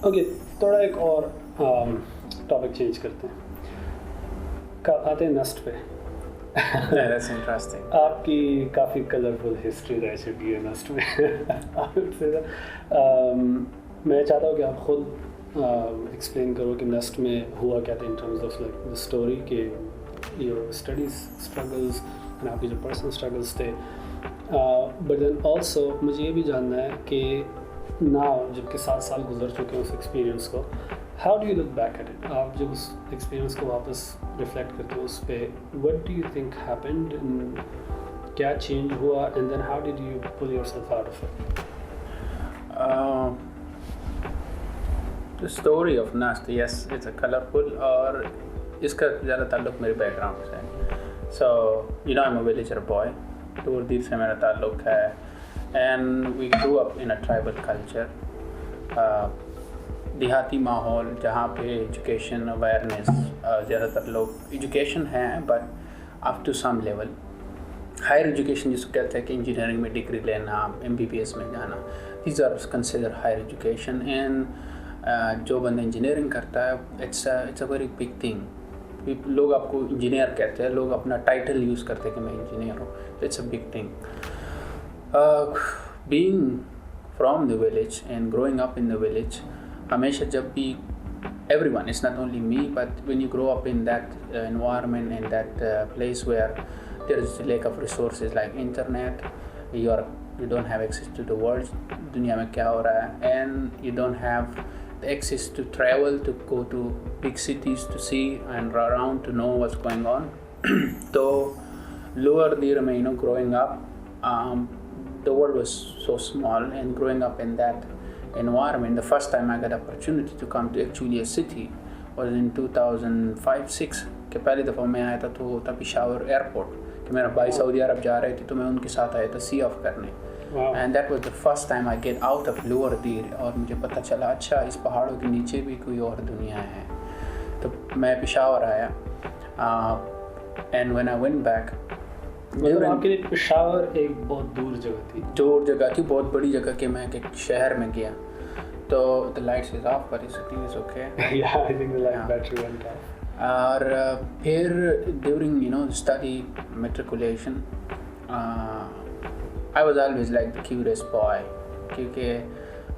Okay, थोड़ा एक और टॉपिक चेंज करते हैं, आते हैं नस्ट पे। That's interesting. आपकी काफ़ी कलरफुल हिस्ट्री रह चुकी है नस्ट में। मैं चाहता हूँ कि आप खुद एक्सप्लेन करो कि नस्ट में हुआ क्या था in terms of like the story के योर स्टडीज स्ट्रगल्स एंड आपके जो पर्सनल स्ट्रगल्स थे, बट देन ऑल्सो मुझे ये भी जानना है कि नाउ जबकि 7 साल गुजर चुके हैं उस एक्सपीरियंस को, how do you look back at it? आप जब उस एक्सपीरियंस को वापस रिफ्लेक्ट करते हो उस पर, what do you think happened, क्या चेंज हुआ, and then how did you pull yourself out of it? The story of NUST, yes, it's a colorful, और इसका ज़्यादा ताल्लुक मेरे बैकग्राउंड से है. So you know, I'm a villager boy. दूर से मेरा ताल्लुक है, and we grew up in a tribal culture. देहाती माहौल जहाँ पे एजुकेशन अवेयरनेस, ज़्यादातर लोग एजुकेशन है but up to some level. Higher education जिसको कहते हैं कि इंजीनियरिंग में डिग्री लेना, MBBS में जाना, these are consider higher education. And जो बंदा इंजीनियरिंग करता है, it's a very big thing. लोग आपको इंजीनियर कहते हैं, लोग अपना टाइटल यूज़ करते हैं कि मैं इंजीनियर हूँ. It's a big thing. Being from the village and growing up in the village, हमेशा जब भी everyone, it's not only me, but when you grow up in that environment, in that place where there is lack of resources like internet, you don't have access to the world, दुनिया में क्या हो रहा है, and you don't have the access to travel, to go to big cities to see and around to know what's going on. So lower there, you know, growing up, the world was so small, and growing up in that environment, the first time I got opportunity to come to actually a city was in 2005-06 कि पहली दफ़ा मैं आया था तो था Peshawar airport, कि मेरा भाई सऊदी अरब जा रहे थे तो मैं उनके साथ आया था सी ऑफ करने. And that was the first time I get out of lower दीर, और मुझे पता चला अच्छा इस पहाड़ों के नीचे भी कोई और दुनिया है. तो मैं पेशावर आया, and when I went back, आपके लिए पेशावर एक बहुत दूर जगह थी, बहुत बड़ी जगह कि मैं एक शहर में गया. तो the lights is off, but I think it's okay. या I think the light battery went off. और फिर during you know study matriculation, I was always like the curious boy, क्योंकि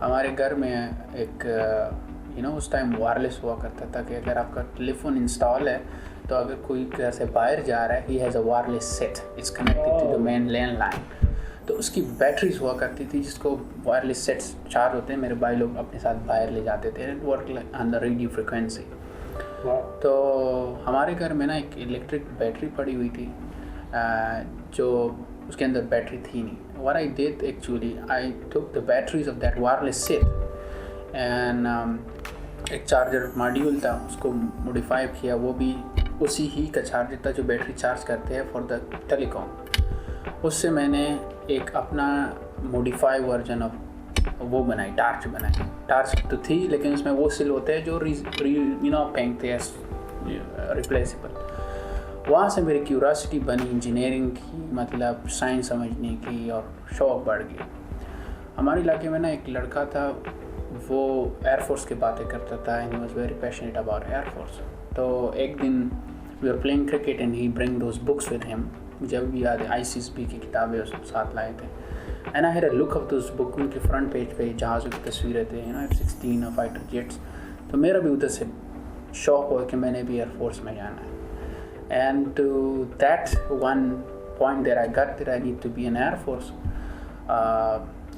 हमारे घर में एक यू नो उस टाइम वायरलेस हुआ करता था कि अगर आपका टेलीफोन इंस्टॉल है तो अगर कोई घर से बाहर जा रहा है, he has a wireless set, it's connected to the main landline. तो उसकी बैटरीज हुआ करती थी जिसको वायरलेस सेट्स चार्ज होते हैं, मेरे भाई लोग अपने साथ बाहर ले जाते थे, work on the radio frequency. तो हमारे घर में ना एक इलेक्ट्रिक बैटरी पड़ी हुई थी, जो उसके अंदर बैटरी थी नहीं. What I did actually, I took the batteries of that wireless set and एक चार्जर मॉड्यूल था, उसको मॉडिफाई किया. वो भी उसी ही का चार्जर था जो बैटरी चार्ज करते हैं फॉर द टेलीकॉम. उससे मैंने एक अपना मॉडिफाई वर्जन ऑफ वो बनाई, टार्च बनाई. टार्च तो थी लेकिन उसमें वो सिल होते हैं जो यू नो फेंकते हैं, रिप्लेसेबल. वहाँ से मेरी क्यूरियोसिटी बनी इंजीनियरिंग की, मतलब साइंस समझने की, और शौक़ बढ़ गया. हमारे इलाके में ना एक लड़का था, वो एयरफोर्स की बातें करता था, and he was very passionate about air force. तो एक दिन we are playing cricket and he bring those books with him. जब भी याद है ICSB की किताबें उसके साथ लाए थे, and I had a look of those book. उनके फ्रंट पेज पे जहाज़ों की तस्वीरें थे, यू नो F-16 और फाइटर जेट्स. तो मेरा भी उधर से शौक़ हुआ कि मैंने भी एयरफोर्स में जाना है. And to that one point there I got that I need to be an air force.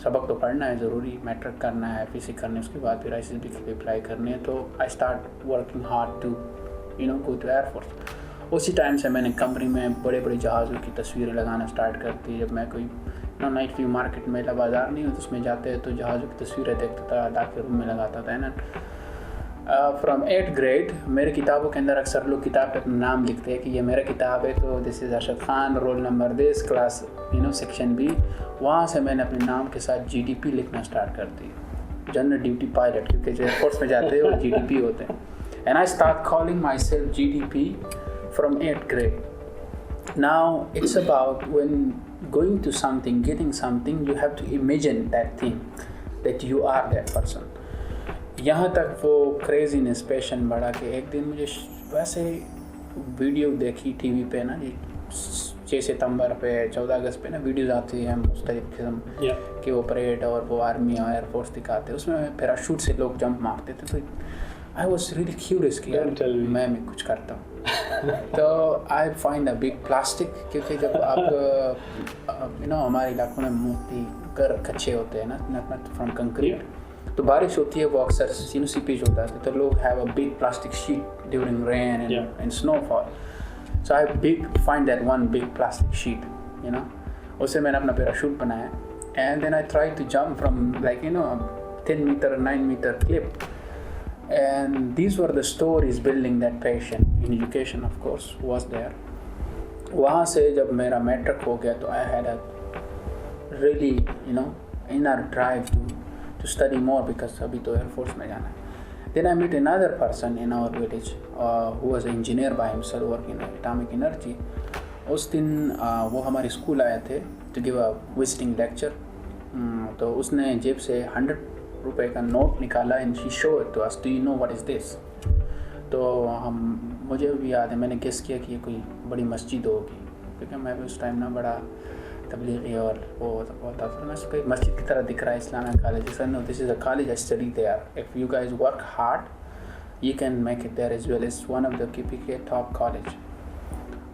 सबक तो पढ़ना है ज़रूरी, मैट्रिक करना है, FEC करने, उसके बाद फिर ICSB के लिए अप्लाई करने हैं. तो I start working hard to you know go to air force. उसी टाइम से मैंने कंपनी में बड़े बड़े जहाज़ों की तस्वीरें लगाना स्टार्ट कर दी. जब मैं कोई ना नाइट व्यू मार्केट में बाज़ार नहीं हो तो उसमें जाते हैं तो जहाज़ों की तस्वीरें देखता था, लाके रूम में लगाता था ना. फ्रॉम 8th grade मेरे किताबों के अंदर अक्सर लोग किताब पे अपना नाम लिखते हैं कि ये मेरा किताब है, तो this is Arshad Khan, roll number this, class you know section B. वहाँ से मैंने अपने नाम के साथ GDP लिखना स्टार्ट कर दी, जनरल ड्यूटी पायलट, क्योंकि जो एयरफोर्स में जाते हैं वो GDP होते हैं. And I start calling my self GDP from 8th grade. Now it's about when going to something, getting something, you have to imagine that thing, that you are that person. यहाँ तक वो craziness passion बढ़ा कि एक दिन मुझे वैसे video देखी टीवी पे ना, 6 सितंबर पे 14 अगस्त पे ना वीडियोस आती हैं मुख्तलिफ किस्म कि वो परेड और वो आर्मी और एयरफोर्स दिखाते, उसमें पैराशूट से लोग जंप मारते थे। तो आई वॉज रियली क्यूरियस कि यार मैं कुछ करता हूँ। तो I find a big plastic, क्योंकि जब आप हमारे इलाकों में मोती घर कच्चे होते हैं ना, नॉट फ्रॉम कंक्रीट, तो बारिश होती है वो अक्सर सीपेज होता है, तो लोग have a big plastic sheet during rain and snowfall. So I find that one big plastic sheet, उससे मैंने अपना पैराशूट बनाया, and then I try to jump from 10 meter 9 meter clip, and these were the stories building that passion in education, of course, was there. वहाँ से जब मेरा matric हो गया तो I had a really inner drive to study more, because अभी तो air force में जाना है। Then I met another person in our village who was an engineer by himself working in atomic energy. उस दिन वो हमारे स्कूल आए थे to give a visiting lecture. तो उसने जेब से 100 रुपए का नोट निकाला and she show it to us, do you know what is this. तो मुझे भी याद है, मैंने गेस किया कि ये कोई बड़ी मस्जिद होगी, क्योंकि मैं भी उस टाइम ना बड़ा तबलीगी और वो होता था, मैं उसको एक मस्जिद की तरह दिख रहा है, Islamic college. Sir no, this is a college I study there, if you guys work hard you can make it there as well, is one of the KPK top college.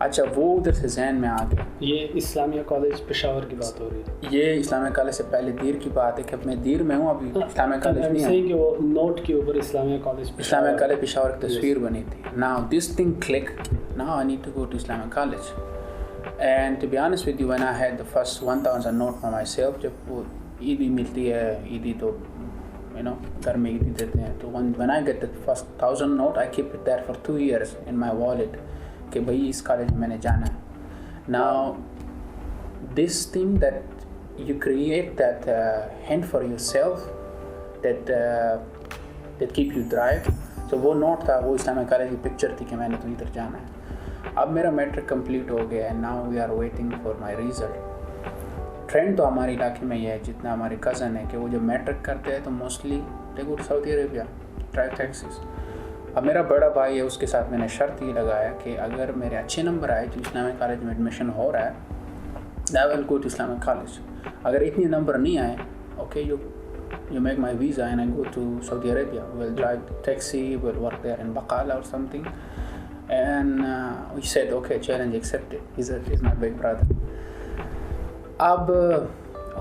अच्छा, वो उधर से जहन में आ गया। ये इस्लामिया कॉलेज पेशावर की बात हो रही है? ये इस्लामिया कॉलेज से पहले दीर की बात है कि मैं दीर में हूँ, अभी इस्लामिया कॉलेज नहीं है। कि वो नोट के ऊपर इस्लामिया कॉलेज पेशावर की तस्वीर बनी थी। Now this thing click, now I need to go to Islamia college, and to be honest with you, when I had the first 1000 note for myself, जब वो ईदी मिलती है, ईदी तो घर में ईदी देते हैं, तो when I get the first 1000 note I keep it there for 2 years in my wallet कि भाई इस कॉलेज में मैंने जाना है। Now this thing that you create that hint for yourself that keep you drive, so वो note था, वो इस्लामिक कॉलेज की पिक्चर थी कि मैंने तो इधर जाना है। अब मेरा मैट्रिक कंप्लीट हो गया है, now we are waiting for my result. Trend तो हमारे इलाके में ये है, जितना हमारे कज़न है कि वो जब मैट्रिक करते हैं तो mostly they go to Saudi Arabia, drive taxis. अब मेरा बड़ा भाई है, उसके साथ मैंने शर्त ये लगाया कि अगर मेरे अच्छे नंबर आए तो इस्लामिक कॉलेज में एडमिशन हो रहा है, I will go to Islamic college. अगर इतने नंबर नहीं आए, okay, you make my visa and I go to Saudi Arabia, will drive taxi, will work there in बकाला और something, and we said okay, challenge accepted, is my big brother. अब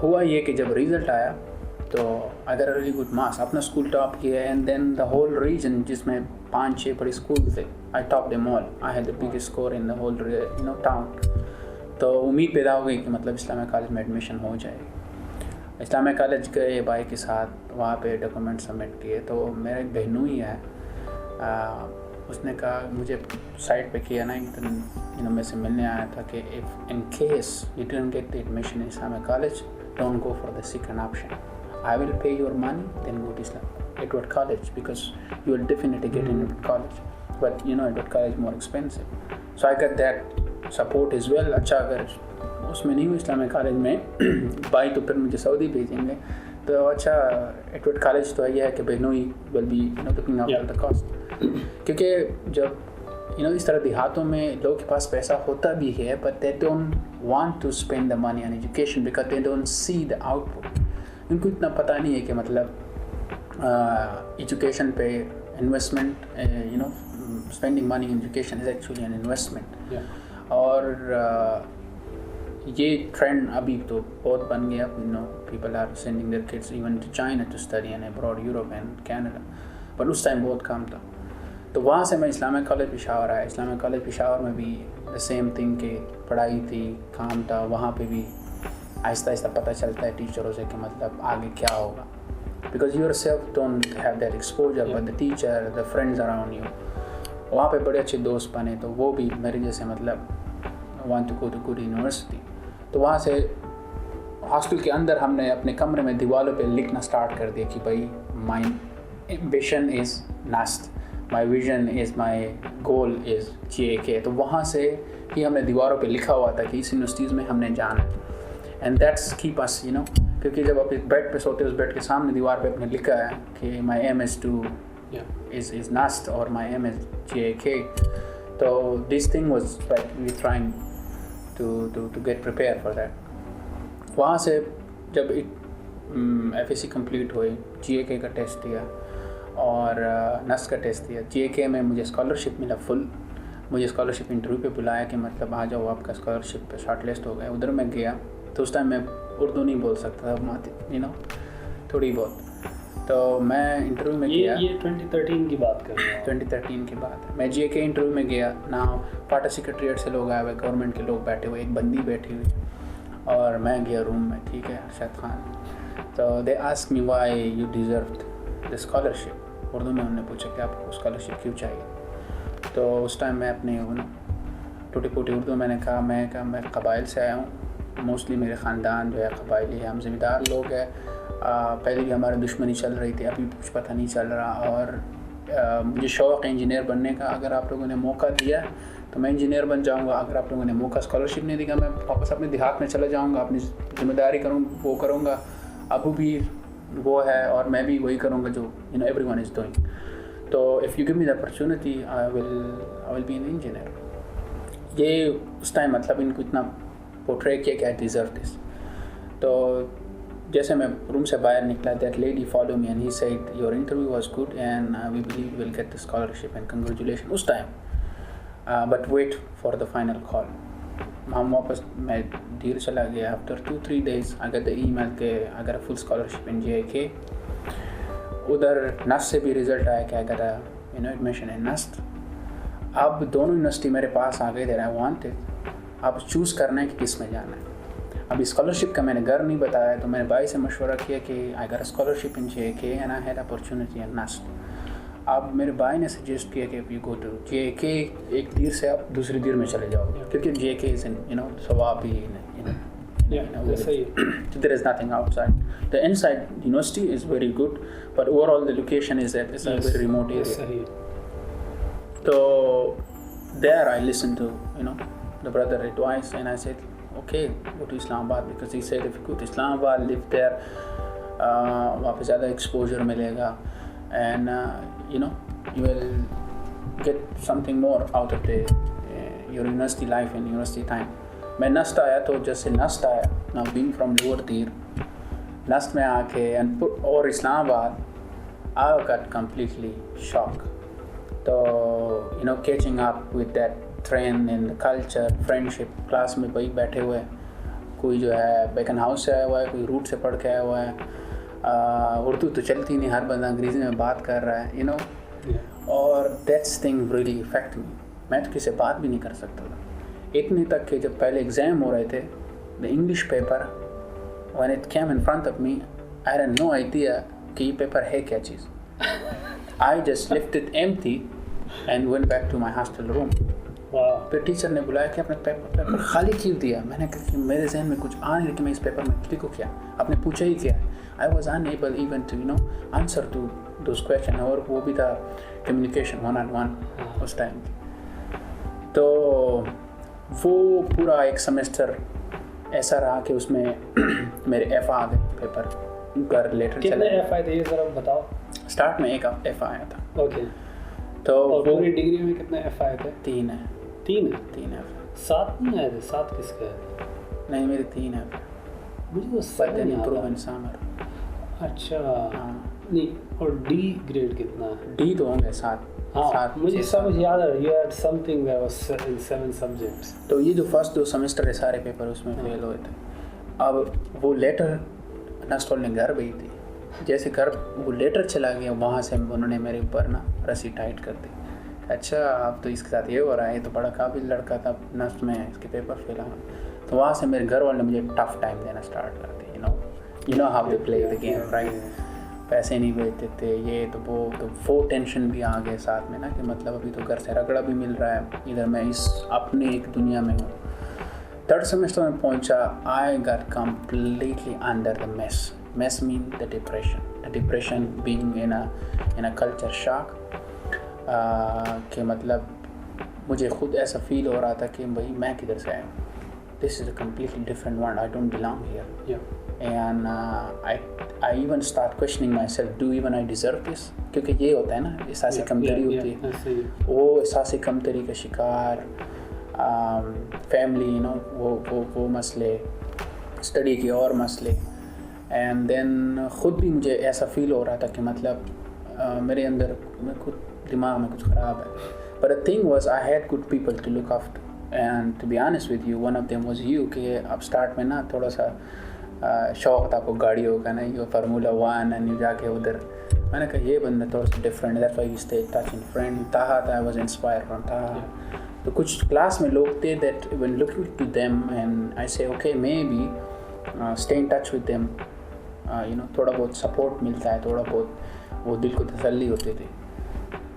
हुआ ये कि जब रिज़ल्ट आया तो I got a really good marks, अपना स्कूल टॉप किया, and then the whole region जिसमें 5-6 बड़े स्कूल थे, I top them all, I had the biggest score in the whole town. तो उम्मीद पैदा हो गई कि मतलब इस्लामिक कॉलेज में एडमिशन हो जाएगी। इस्लामिक कॉलेज गए भाई के साथ, वहाँ पे डॉक्यूमेंट सबमिट किए, तो मेरा एक बहनोई है, उसने कहा, मुझे साइट पे किया ना एक दिन, मैं से मिलने आया था कि if in case you didn't get the admission in Islamic college, don't go for the second option, I will pay your money, then go to Edward College, because you will definitely get in Edward College, but Edward College is more expensive. So I got that support as well. अच्छा, अगर उसमें नहीं हुई Islamic college में भाई तो फिर मुझे सऊदी भेजेंगे, तो अच्छा एडवर्ड कॉलेज तो ये है कि बहनोई will be looking after the cost, क्योंकि जब इस तरह देहातों में लोगों के पास पैसा होता भी है, but they don't want to spend the money on education because they don't see the output. उनको इतना पता नहीं है कि मतलब एजुकेशन पे investment, spending money in education is actually an investment. और ये ट्रेंड अभी तो बहुत बन गया, people are sending their kids even to China to study and abroad, Europe and Canada, but उस टाइम बहुत कम था। तो वहाँ से मैं इस्लामिक कॉलेज पेशावर आया। इस्लामिक कॉलेज पेशावर में भी द सेम थिंग कि पढ़ाई थी, काम था, वहाँ पे भी आहिस्ता आहिस्ता पता चलता है टीचरों से कि मतलब आगे क्या होगा, because yourself don't have that exposure, but the teacher, the friends around you, वहाँ पे बड़े अच्छे दोस्त बने, तो वो भी मेरे जैसे मतलब want to go to good university. तो वहाँ से हॉस्टल के अंदर हमने अपने कमरे में दीवारों पे लिखना स्टार्ट कर दिया कि भाई माई ambition is NUST, my vision is, my goal is GAK। तो वहाँ से ही हमने दीवारों पे लिखा हुआ था कि इस यूनिवर्सिटीज़ में हमने जाना है, and that's keep us क्योंकि जब आप एक बेड पे सोते हो उस बेड के सामने दीवार पे आपने लिखा है कि my aim is to is NUST or my aim is GAK. So this thing was like we trying to get prepared for that. वहाँ से जब FSC कंप्लीट हुई, GAK का टेस्ट दिया और NUST का टेस्ट दिया. GAK में मुझे स्कॉलरशिप मिला फुल. मुझे स्कॉलरशिप इंटरव्यू पे बुलाया कि मतलब आ जाओ आपका स्कॉलरशिप पे शॉर्ट लिस्ट हो गया. उधर मैं गया तो उस टाइम मैं उर्दू नहीं बोल सकता था, थोड़ी बहुत. तो मैं इंटरव्यू में गया. ये 2013 की बात कर रहे हैं. 2013 की बात है. मैं GAK इंटरव्यू में गया ना. पार्टी सेक्रेटरीट से लोग आए हुए, गवर्नमेंट के लोग बैठे हुए, एक बंदी बैठी हुई और मैं गया रूम में. ठीक है, अरशद खान. तो they ask me why you deserved the scholarship. Urdu में उन्होंने पूछा कि आपको स्कॉलरशिप क्यों चाहिए. तो उस टाइम मैं अपने टूटी फूटी उर्दू मैंने कहा मैं कबाइल से आया हूँ. मोस्टली मेरे ख़ानदान जो है कबाइली है, हम ज़मींदार लोग हैं. पहले भी हमारी दुश्मनी चल रही थी, अभी कुछ पता नहीं चल रहा. और मुझे शौक़ है इंजीनियर बनने का. अगर आप लोगों ने मौका दिया तो मैं इंजीनियर बन जाऊंगा. अगर आप लोगों ने मौका स्कॉलरशिप नहीं दिया मैं वापस अपने देहात में चला जाऊंगा, अपनी ज़िम्मेदारी करूँगा. अबू भी वो है और मैं भी वही करूँगा जो एवरीवन इज़ डूइंग. तो if you give me the opportunity I will be an engineer. ये उस टाइम मतलब इनको इतना पोर्ट्रे किया कि आई डिज़र्व दिस. तो जैसे मैं रूम से बाहर निकला, that lady follow me and he said your interview was good and we believe you will get the scholarship and congratulation उस time, but wait for the final call. हम वापस मैं धीरे चला गया. After 2-3 days I get the email के I get a full scholarship in GAK. उधर NUST से भी रिजल्ट आया कि I get a admission in NUST. अब दोनों यूनिवर्सिटी मेरे पास आ गए. There I wanted. अब चूज़ करना है कि किस में जाना है. अभी स्कॉलरशिप का मैंने घर नहीं बताया तो मैंने भाई से मशवरा किया कि आई got a scholarship in GAK and I had opportunity in NUST. अब मेरे भाई ने सजेस्ट किया कि यू गो टू GAK. एक तीर से आप दूसरी तीर में चले जाओगे क्योंकि GAK इज़ इन सवाब ही there is nothing outside. The inside university is very good, but overall the location is a very remote area. So there I listened to the brother advice and I said okay, go to Islamabad because he said if you go to Islamabad, live there, वहाँ पे ज़्यादा exposure मिलेगा and you will get something more out of your university life and university time. मैं NUST आया तो जैसे NUST आया now being from lower tier, NUST में आके और Islamabad I got completely shocked. तो catching up with that trend and the culture, friendship. Class में भाई बैठे हुए, कोई जो है बेकन हाउस से आया हुआ है, कोई रूट से पढ़ के आया हुआ है. उर्दू तो चलती नहीं, हर बंदा अंग्रेज़ी में बात कर रहा है और दैट्स थिंग रियली इफेक्ट मी. मैं तो किसी बात भी नहीं कर सकता था. इतने तक कि जब पहले एग्ज़ाम हो रहे थे the English paper when it came in front of me I had no idea कि ये पेपर है क्या चीज़. I just left it empty and went back to my hostel room. फिर टीचर ने बुलाया कि आपने पेपर खाली क्यों दिया. मैंने कहा कि मेरे जहन में कुछ आ नहीं रहा कि मैं इस पेपर में लिखूँ क्या. आपने पूछा ही क्या. I was unable even to answer to those question. और वो भी था कम्युनिकेशन 1-on-1 उस टाइम. तो वो पूरा एक सेमेस्टर ऐसा रहा कि उसमें मेरे F आ गए पेपर. घर लेटर कितने F आए थे ये ज़रा बताओ. स्टार्ट में एक F आया था. ओके. तो और पूरी डिग्री में कितने F आए थे. 3 है. 3 F. 7 नहीं आए थे. 7 किसके आए थे. नहीं मेरे 3 F. मुझे तो 7 नहीं आता. अच्छा नहीं. और D ग्रेड कितना है. D तो होंगे 7. हाँ मुझे सब याद है. You had something that was in 7 subjects. तो ये जो फर्स्ट 2 सेमेस्टर है सारे पेपर उसमें फेल हुए थे. अब वो लेटर NUST ने घर भेजी थी. जैसे घर वो लेटर चला गया वहाँ से उन्होंने मेरे ऊपर ना रस्सी टाइट कर दी. अच्छा अब तो इसके साथ ये हो रहा है. ये तो बड़ा काबिल लड़का था NUST में, इसके पेपर फेल हुआ. तो वहाँ से मेरे घर वाले मुझे टफ टाइम देना स्टार्ट कर दिए. you know how they play the game, right? पैसे नहीं भेजते थे ये तो वो टेंशन भी आ गए साथ में ना कि मतलब अभी तो घर से रगड़ा भी मिल रहा है, इधर मैं इस अपने एक दुनिया में हूँ. 3rd सेमेस्टर में पहुँचा. I got completely under the mess mean the depression being in a culture shock. कि मतलब मुझे खुद ऐसा फील हो रहा था कि भाई मैं किधर से आया हूँ. This is a completely different world. I don't belong here. and I even start questioning myself, do even I deserve this? क्योंकि ये होता है ना, एहसास कमतरी होती है, वो एहसास कमतरी का शिकार, फैमिली, वो मसले, स्टडी के और मसले, एंड देन ख़ुद भी मुझे ऐसा फील हो रहा था कि मतलब मेरे अंदर खुद दिमाग में कुछ ख़राब है. But the thing was, I had good people to look after, and to be honest with you, one of them was you. कि अब स्टार्ट में ना थोड़ा सा शौक था आपको गाड़ियों का ना, ये फार्मूला 1 एंड यू जाके उधर, मैंने कहा ये बंदा थोड़ा सा different, that's why we stay touch in friend. Taha था, आई वाज इंस्पायर्ड फ्रॉम ताहा. तो कुछ क्लास में लोग थे that when looking to them and I say okay maybe stay in touch with them, थोड़ा बहुत सपोर्ट मिलता है, थोड़ा बहुत वो दिल को तसल्ली होती थी.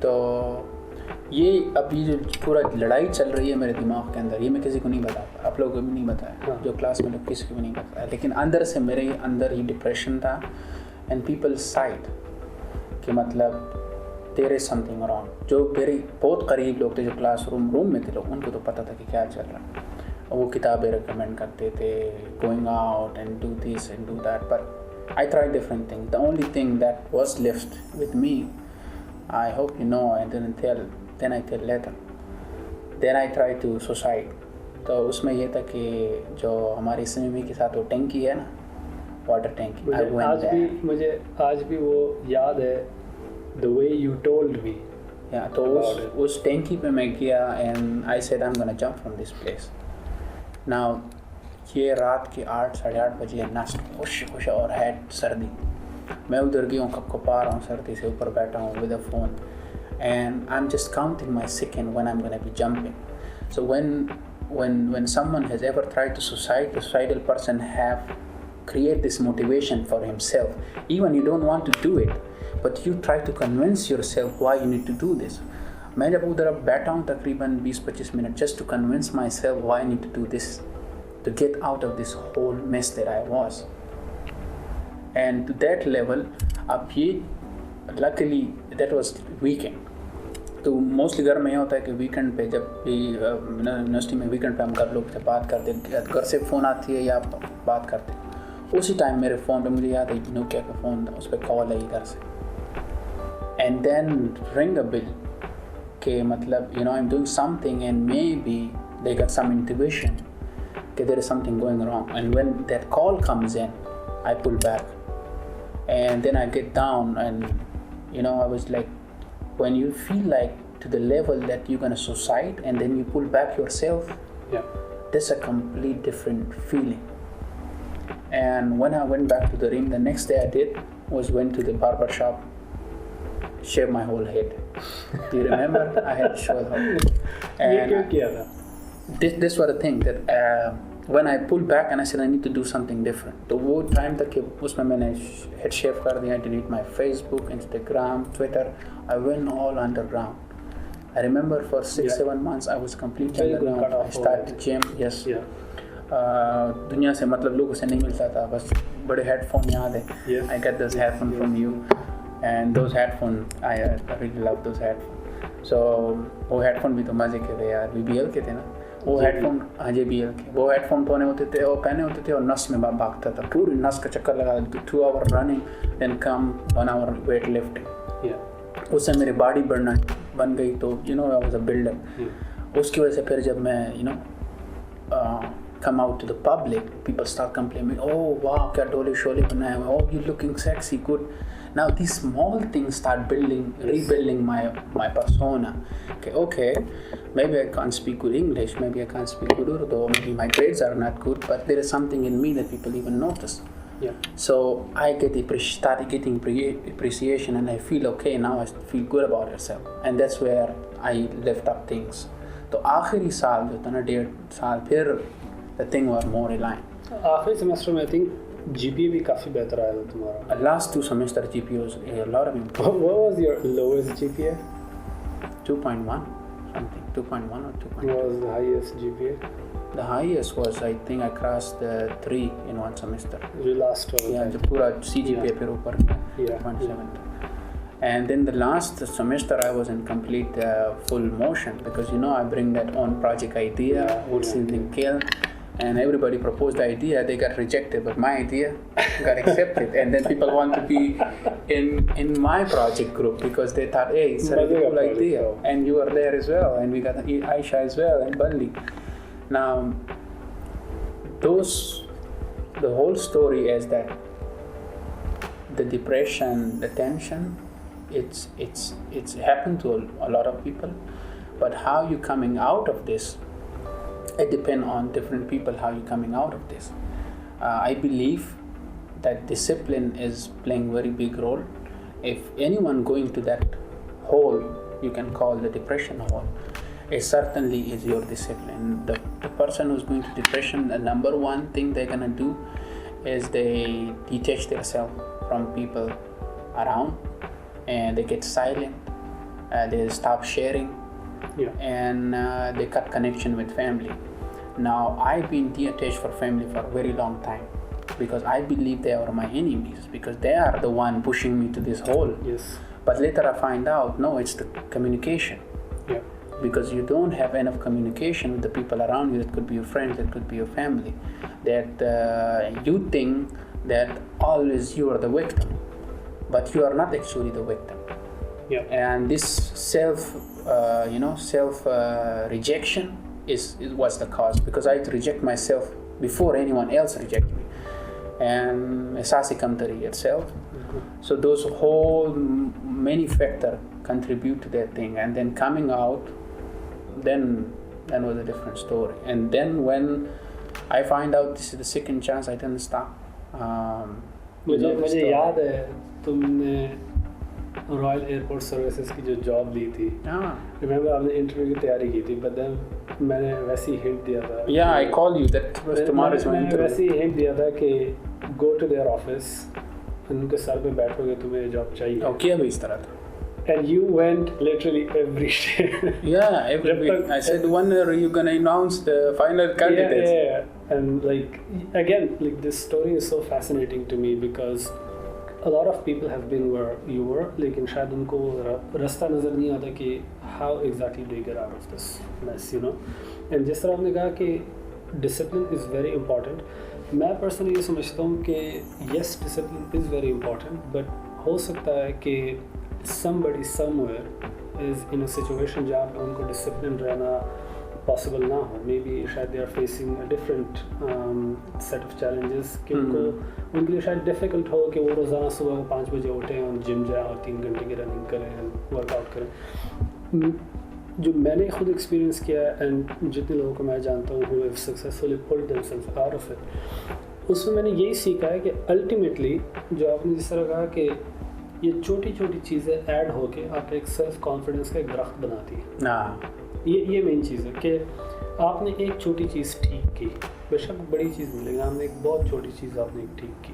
तो ये अभी जो पूरा लड़ाई चल रही है मेरे दिमाग के अंदर, ये मैं किसी को नहीं बताता, आप लोगों को भी नहीं बताया, जो क्लास में लोग किसी को भी नहीं बताया, लेकिन अंदर से मेरे अंदर ही डिप्रेशन था. एंड पीपल साइड कि मतलब देयर इज समथिंग रॉन्ग. जो मेरे बहुत करीब लोग थे, जो क्लास रूम में थे लोग, उनको तो पता था कि क्या चल रहा है. वो किताबें रिकमेंड करते थे, going out and do this and do that, but I try different thing. The only thing that was left with me, I hope you know, I didn't tell, then I tell later. Then I try to suicide. तो उसमें ये था कि जो हमारी swimming के साथ वो टैंकी है ना, वाटर टैंकी, मुझे आज भी वो याद है, the way you told me. तो उस टैंकी पे मैं गया and I said I'm gonna jump from this place. Now ये रात के 8-8:30 बजे, नस्ट खुश और है सर्दी, मैं उधर गया हूँ, कप पा रहा हूँ सर्दी से, ऊपर बैठा हूँ with a phone, and I am just counting my second when I am gonna be jumping. So when someone has ever tried to suicide, the suicidal person have create this motivation for himself. Even you don't want to do it, but you try to convince yourself why you need to do this. मैं जब उधर बैठा हूँ तकरीबन 20-25 minute, just to convince myself why I need to do this, to get out of this whole mess that I was. And to that level, अब ये luckily that was weekend. तो mostly घर में ये होता है कि वीकेंड पे जब भी यूनिवर्सिटी में वीकेंड पे हम घर लोग से बात करते, घर से फ़ोन आती है या बात करते, उसी टाइम मेरे फ़ोन पे मुझे याद है नोकिया का फ़ोन था, उस पर कॉल आई घर से, and then ring a bell कि मतलब I am doing something and maybe they got some intuition कि there is something going wrong. And when that call comes in, I pull back. And then I get down and I was like, when you feel like to the level that you're gonna suicide and then you pull back yourself, that's a complete different feeling. And when I went back to the room, the next day I did was went to the barber shop, shaved my whole head. Do you remember? I had shaved my whole head. And this was the thing that when I pulled back and I said I need to do something different. तो वो time तक कि उसमें मैंने head शेव कर दिया, delete my Facebook, Instagram, Twitter. I went all underground. I remember for 6-7 months I was completely underground. I started gym. Yes. दुनिया से मतलब लोगों से नहीं मिलता था, बस बड़े हेडफोन याद है. I got those headphones from you, and those headphones I really love those headphones. So वो हेडफोन भी तो मजे के थे यार, BBL के थे ना वो हेडफोन. हाँ JBL के वो हेडफोन पहने होते थे और नस में भागता था, पूरी नस का चक्कर लगा, 2 hour running, then come 1 hour weight lifting. उससे मेरी बॉडी बन गई. तो आई वाज अ बिल्डर. उसकी वजह से फिर जब मैं come out to the public, people start complaining, oh wow, क्या डोली शोली बनाया हुआ, oh you looking sexy, good. Now these small things start rebuilding my persona. Okay, maybe I can't speak good English, maybe I can't speak good Urdu, maybe my grades are not good, but there is something in me that people even notice. So I started getting appreciation, and I feel okay now. I feel good about yourself, and that's where I lift up things. तो आखिरी साल जो था ना, 1.5 साल, फिर the thing was more aligned. आखिरी semester में I think GPA भी काफ़ी बेहतर आया था तुम्हारा. Last 2 semester GPA was a lot of improvement. What was your lowest GPA? 2.1 something, 2.1 or 2.2. What was the highest GPA? The highest was, I think I crossed 3 in 1 semester. The last one. Yeah, जो पूरा CGPA फिर ऊपर गया 2.7. And then the last semester I was in complete full motion because I bring that on project idea, wood shielding kiln, and everybody proposed the idea, they got rejected, but my idea got accepted, and then people want to be in my project group because they thought, hey, it's a really cool idea, and you are there as well, and we got Aisha as well, and Bunny. Now, the whole story is that the depression, the tension, it's happened to a lot of people, but how you coming out of this, it depends on different people how you coming out of this. I believe that discipline is playing very big role. If anyone going to that hole, you can call the depression hole, it certainly is your discipline. The person who's going to depression, the number one thing they're gonna do is they detach themselves from people around, and they get silent, they stop sharing, and they cut connection with family. Now, I've been detached from family for a very long time because I believe they are my enemies, because they are the one pushing me to this hole. Yes. But later I find out, no, it's the communication. Yeah. Because you don't have enough communication with the people around you. That could be your friends, that could be your family. That you think that always you are the victim, but you are not actually the victim. Yeah. And this self rejection was the cause, because I had to reject myself before anyone else reject me, and asasi kamtari itself. Mm-hmm. So those whole many factors contribute to that thing, and then coming out, then was a different story. And then when I find out this is the second chance, I didn't stop. मुझे याद है तुमने royal airport services की जो job ली थी, remember आपने interview की तैयारी की थी, बट देन मैंने वैसे ही हिंट दिया था, yeah, I call you that was tomorrow's my interview. वैसे ही हिंट दिया था कि गो टू देयर ऑफिस, उनके सर पे बैठोगे, तुम्हें जॉब चाहिए. ओके, अभी इस तरह था. And you went literally every day. Yeah, every week. I said, when are you gonna announce the final candidates? Yeah. And like again, like this story is so fascinating to me because a lot of people have been where you were, लेकिन शायद उनको रास्ता नज़र नहीं आता कि how exactly they get out of this mess, you know. And जिस तरह आपने कहा कि discipline is very important, मैं personally ये समझता हूँ कि yes, discipline is very important, but हो सकता है कि somebody somewhere is in a situation जहाँ पे उनको discipline रहना possible ना हो. Maybe शायद they are facing a different set of challenges कि उनके लिए शायद difficult हो कि वो रोज़ाना सुबह 5 बजे उठें और जिम जाएं और 3 घंटे की रनिंग करें, वर्कआउट करें. जो मैंने खुद एक्सपीरियंस किया है एंड जितने लोगों को मैं जानता हूँ who have successfully pulled themselves out of it, उसमें मैंने यही सीखा है कि अल्टीमेटली जो आपने जिस तरह कहा कि ये छोटी छोटी चीज़ें ऐड होके आप एक सेल्फ कॉन्फिडेंस का एक दरख्त बनाती है. ये मेन चीज़ है कि आपने एक छोटी चीज़ ठीक की, बेशक बड़ी चीज़ नहीं, लेकिन आपने एक बहुत छोटी चीज़ आपने ठीक की,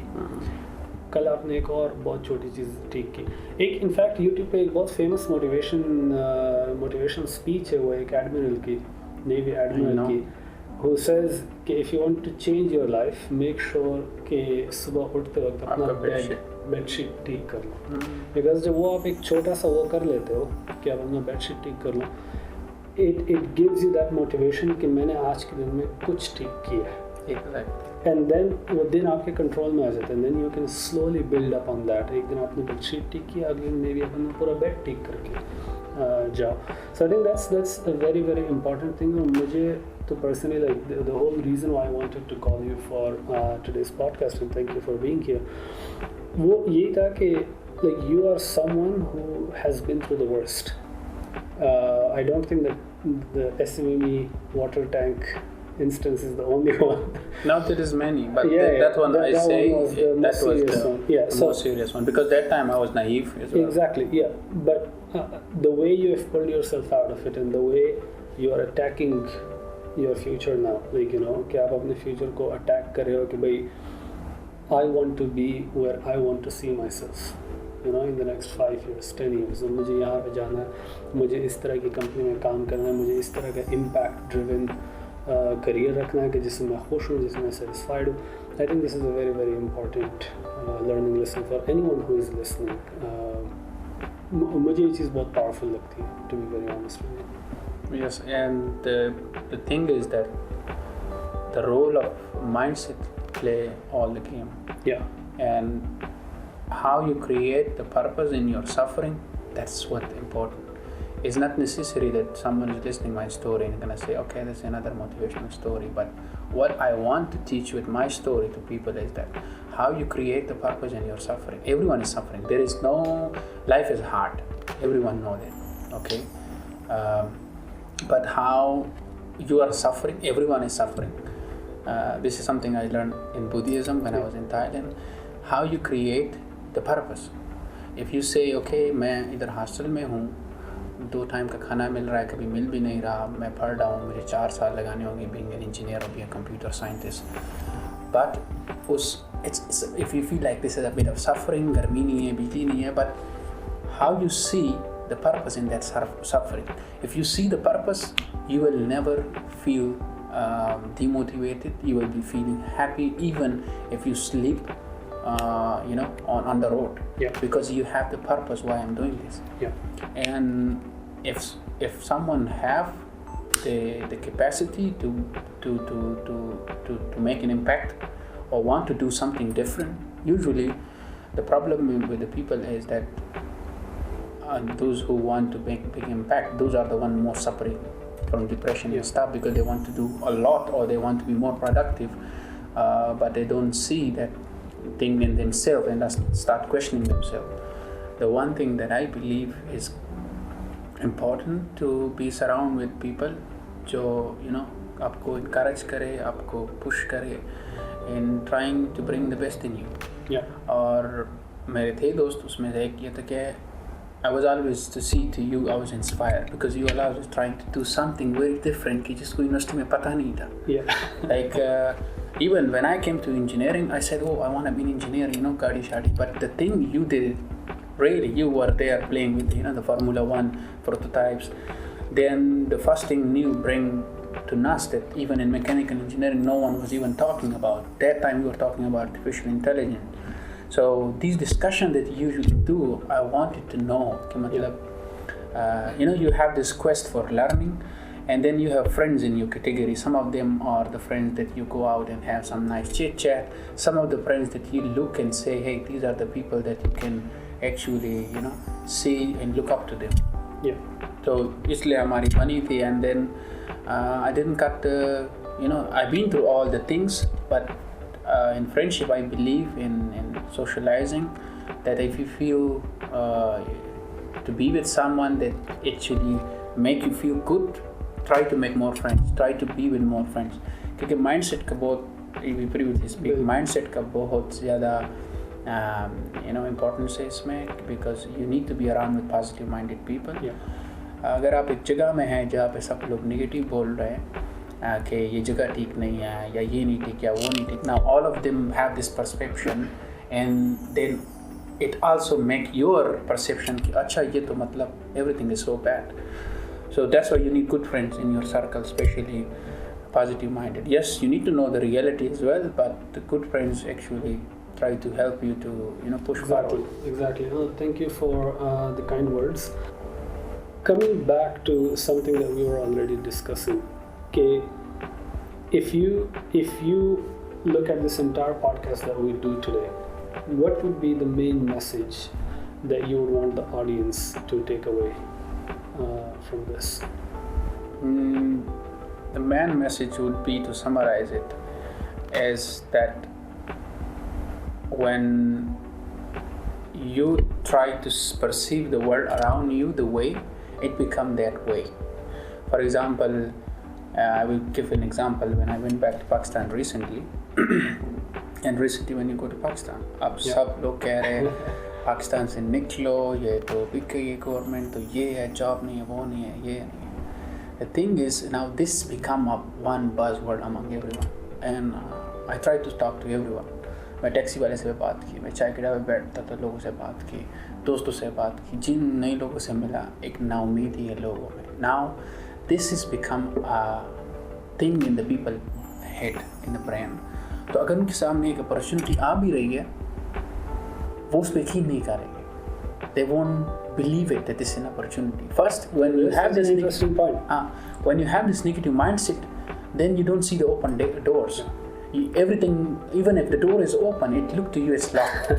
कल आपने एक और बहुत छोटी चीज़ ठीक की. एक इनफैक्ट यूट्यूब पे एक बहुत फेमस मोटिवेशनल स्पीच है, वो एक एडमिरल की, नेवी एडमिरल की, who says कि if you want to change your life, make sure कि सुबह उठते वक्त अपना बेडशीट ठीक कर लो. बिकॉज जब वो आप एक छोटा सा वो कर लेते हो कि आप अपना बेडशीट ठीक कर लो, it gives you that motivation कि मैंने आज के दिन में कुछ ठीक किया है. Exactly. And then वो दिन आपके कंट्रोल में आ जाते हैं, and then you can slowly build up on that. एक दिन आपने बेडशीट ठीक किया, अगले दिन maybe अपना पूरा बेड ठीक करके जाओ. So I think that's a very very important thing. और मुझे तो personally like the whole reason why I wanted to call you for today's podcast, and thank you for being here, वो यही था कि like you are someone who has been through the worst. I don't think that the SME water tank instance is the only one. Now there is many, but that one I say was the that was the most serious one, because that time I was naive as well. Exactly, yeah. But the way you have pulled yourself out of it and the way you are attacking your future now, like you know, कि आप अपने future को attack कर रहे हो कि भाई I want to be where I want to see myself, you know, in the next 5 years, 10 years. तो मुझे यहाँ पे जाना है, मुझे इस तरह की कंपनी में काम करना है, मुझे इस तरह का impact driven करियर रखना है कि जिसमें मैं खुश हूँ, जिसमें मैं satisfied हूँ. I think this is a very very important learning lesson for anyone who is listening. मुझे ये चीज़ बहुत powerful लगती है, to be very honest with you. Yes, and the thing is that the role of mindset play all the game. Yeah. And how you create the purpose in your suffering, that's what's important. It's not necessary that someone is listening to my story and gonna say, okay, that's another motivational story. But what I want to teach with my story to people is that how you create the purpose in your suffering. Everyone is suffering. There is no, life is hard. Everyone knows that, okay? But how you are suffering, everyone is suffering. This is something I learned in Buddhism when I was in Thailand. How you create the purpose. If you say, okay, मैं इधर hostel में हूँ, 2 time का खाना मिल रहा है, कभी मिल भी नहीं रहा, मैं पढ़ रहा हूँ, मुझे 4 साल लगाने होंगे being an engineer or being a computer scientist. But it's if you feel like this is a bit of suffering, गर्मी नहीं है, बिजली नहीं है, but how you see the purpose in that suffering. If you see the purpose, you will never feel demotivated. You will be feeling happy even if you sleep on the road, because you have the purpose why I'm doing this. And if someone have the capacity to make an impact or want to do something different, usually the problem with the people is that those who want to make a big impact, those are the ones more suffering from depression and stuff, because they want to do a lot or they want to be more productive, but they don't see that thing in themselves and start questioning themselves. The one thing that I believe is important to be surrounded with people जो आपको encourage करे, आपको push करे in trying to bring the best in you. और मेरे थे दोस्त, उसमें से एक ये था कि I was always to see to you, I was inspired because you were always trying to do something very different कि जिसको यूनिवर्सिटी में पता नहीं था. Like even when I came to engineering, I said, oh, I want to be an engineer, gaadi shadi. But the thing you did, really, you were there playing with, the Formula 1 prototypes. Then the first thing you bring to NUST that even in mechanical engineering, no one was even talking about. That time we were talking about artificial intelligence. So these discussions that you usually do, I wanted to know, you have this quest for learning. And then you have friends in your category. Some of them are the friends that you go out and have some nice chit chat. Some of the friends that you look and say, hey, these are the people that you can actually, see and look up to them. So इसलिए हमारी बनी थी. And then I didn't cut the, I've been through all the things, but in friendship I believe in socializing, that if you feel to be with someone that actually make you feel good, try to make more friends, try to be with more friends. क्योंकि mindset का बहुत, we previously speak, mindset का बहुत ज़्यादा importance है इसमें, because you need to be around with positive minded people. अगर आप एक जगह में हैं जहाँ पे सब लोग negative बोल रहे हैं कि ये जगह ठीक नहीं है या ये नहीं ठीक या वो नहीं ठीक, now all of them have this perception and then it also make your perception कि अच्छा ये तो मतलब everything is so bad. So that's why you need good friends in your circle, especially positive-minded. Yes, you need to know the reality as well, but the good friends actually try to help you to, push forward. Exactly. Thank you for the kind words. Coming back to something that we were already discussing, okay, if you look at this entire podcast that we do today, what would be the main message that you would want the audience to take away from this? The main message would be to summarize it as that when you try to perceive the world around you the way, it becomes that way. For example, I will give an example. When I went back to Pakistan recently, and recently when you go to Pakistan, अब सब लोग कह रहे हैं पाकिस्तान से निकलो, ये तो बिक गई है गवर्नमेंट, तो ये है, जॉब नहीं है, वो नहीं है, ये नहीं है. The thing is, now this become a one buzzword among everyone, and I try to talk to everyone. मैं टैक्सी वाले से बात की, मैं चाय के ढाबे बैठता था, लोगों से बात की, दोस्तों से बात की, जिन नए लोगों से मिला, एक नाउमीदी है लोगों में. Now this has become a thing in the people head, in the brain. तो अगर उनके सामने एक अपॉर्चुनिटी आ भी रही है, वो उस पर यकीन नहीं करेंगे. They won't believe it that this is an opportunity. First, when you have this interesting point. When you have this negative mindset, then you don't see the open doors. Everything, even if the door is open, it look to you it's locked.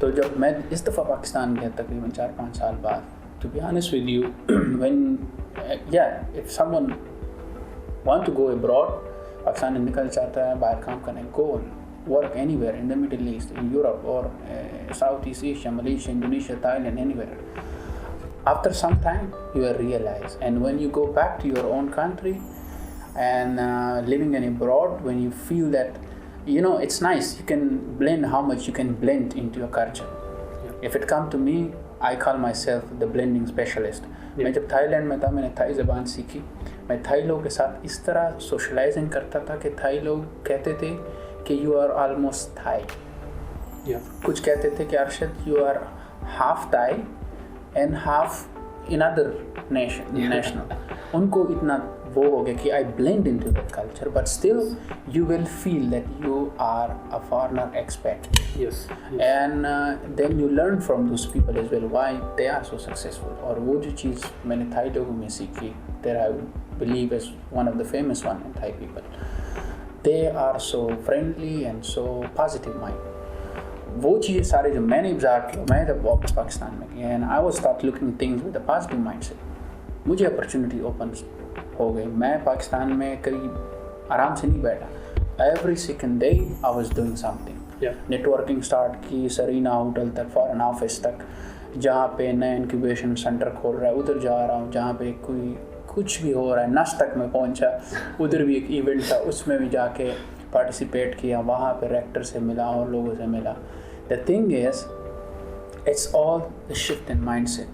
तो जब मैं इस दफ़ा पाकिस्तान गया तकरीबन 4-5 साल बाद, to be honest with you, when if someone want to go abroad, Pakistan निकल जाता है बाहर काम करने, go work anywhere in the Middle East, in Europe or Southeast Asia, Malaysia, Indonesia, Thailand, anywhere. After some time, you will realize, and when you go back to your own country and living in abroad, when you feel that, it's nice, you can blend how much you can blend into your culture. If it come to me, I call myself the blending specialist. मैं जब Thailand में था, मैंने Thai ज़बान सीखी. मैं Thai लोगों के साथ इस तरह सोशलाइजिंग करता था कि थाई लोग कहते थे कि you are almost Thai. कुछ कहते थे कि Arshad you are half Thai and half another national. उनको इतना वो हो गया कि I blend into that culture, but still you will feel that you are a foreigner expat. Yes. And then you learn from those people as well why they are so successful. और वो जो चीज़ मैंने Thai लोगों में सीखी, that I believe is one of the famous one in Thai people. They are so friendly and so positive mind. वो चीज़ सारे जो मैंने ऑब्जर्व किया, मैं जब वापस पाकिस्तान में गया and I was start looking things with a positive mindset. मुझे अपॉर्चुनिटी ओपन हो गई. मैं पाकिस्तान में करीब आराम से नहीं बैठा. Every second day I was doing something. Networking start की, सरीना होटल तक, फॉरेन ऑफिस तक, जहाँ पे नया इंक्यूबेशन सेंटर खोल रहा है उधर जा रहा हूँ. जहाँ पे कोई कुछ भी हो रहा है, नस्ट तक मैं पहुँचा, उधर भी एक इवेंट था, उसमें भी जाके पार्टिसिपेट किया, वहाँ पे रेक्टर से मिला और लोगों से मिला. The thing is, it's all the shift in mindset.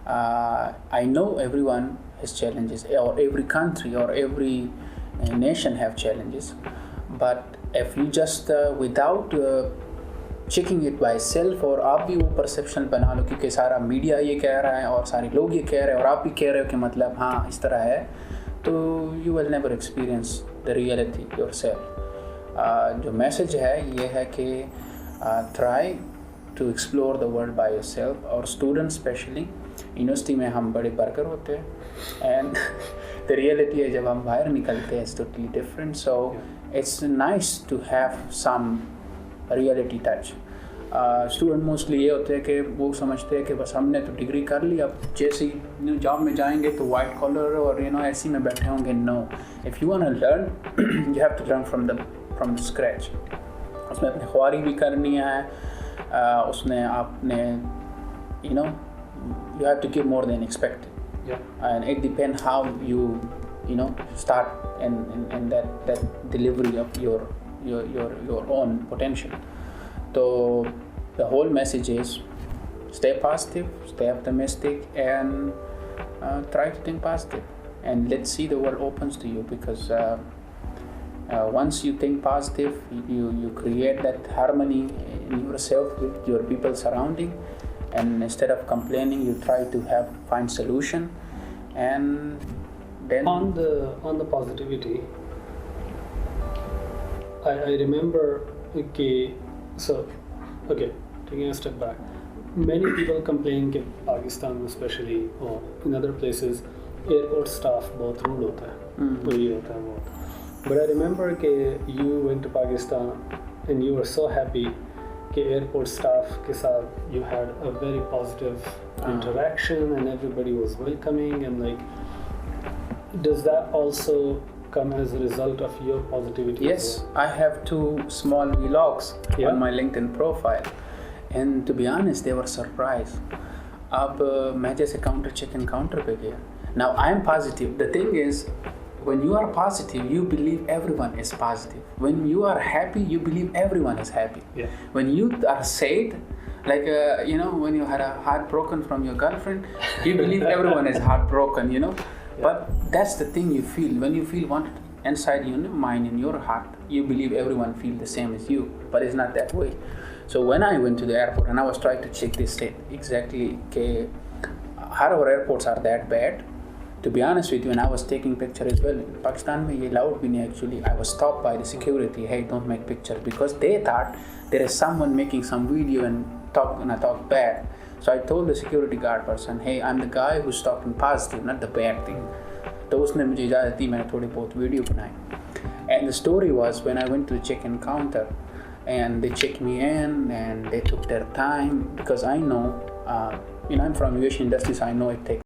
I know everyone has challenges, or every country or every nation have challenges, but if you just without checking it by self, और आप भी वो perception बना लो क्योंकि सारा media ये कह रहा है और सारे लोग ये कह रहे हैं और आप भी कह रहे हो कि मतलब हाँ इस तरह है, तो you will never experience the reality yourself. जो मैसेज है ये है कि try to explore the world by yourself, और स्टूडेंट स्पेशली यूनिवर्सिटी में हम बड़े बर्गर होते हैं एंड the reality है जब हम बाहर निकलते हैं it's totally different. So it's nice to have some reality touch. Student mostly ये होते हैं कि वो समझते हैं कि बस हमने तो डिग्री कर ली, अब जैसे ही जॉब में जाएंगे तो वाइट कॉलर और ऐसे में बैठे होंगे. No, if you want to learn you have to learn from the scratch. उसमें अपनी ख्वारी भी करनी है, उसमें आपने you have to give more than expected. And it depends how you start and that delivery of your own potential. So the whole message is stay positive, stay optimistic, and try to think positive, and let's see the world opens to you, because once you think positive, you create that harmony in yourself with your people surrounding, and instead of complaining you try to find solution. And then on the positivity, I remember taking a step back, many people complain कि Pakistan especially or in other places airport staff बहुत rude होता है, तो ये होता है बहुत. But I remember कि you went to Pakistan and you were so happy कि airport staff के साथ you had a very positive interaction and everybody was welcoming, and like, does that also come as a result of your positivity? Yes, I have 2 small vlogs on my LinkedIn profile, and to be honest they were surprised. अब मैं जैसे counter check in counter पे गया. Now I am positive. The thing is, when you are positive, you believe everyone is positive. When you are happy, you believe everyone is happy. When you are sad, like when you had a heart broken from your girlfriend, you believe everyone is heartbroken. But that's the thing you feel. When you feel one inside your mind, in your heart, you believe everyone feel the same as you. But it's not that way. So when I went to the airport and I was trying to check this state exactly, okay, our airports are that bad. To be honest with you, and I was taking picture as well. In Pakistan mein ye allowed bhi nahi actually. I was stopped by the security. Hey, don't make picture, because they thought there is someone making some video and talk bad. So I told the security guard person, hey, I'm the guy who's talking positive, not the bad thing. तो उसने मुझे इजाज़त दी, मैंने थोड़ी बहुत video बनाई. And the story was when I went to the check-in counter and they checked me in and they took their time because I know, I'm from aviation industry, so I know it takes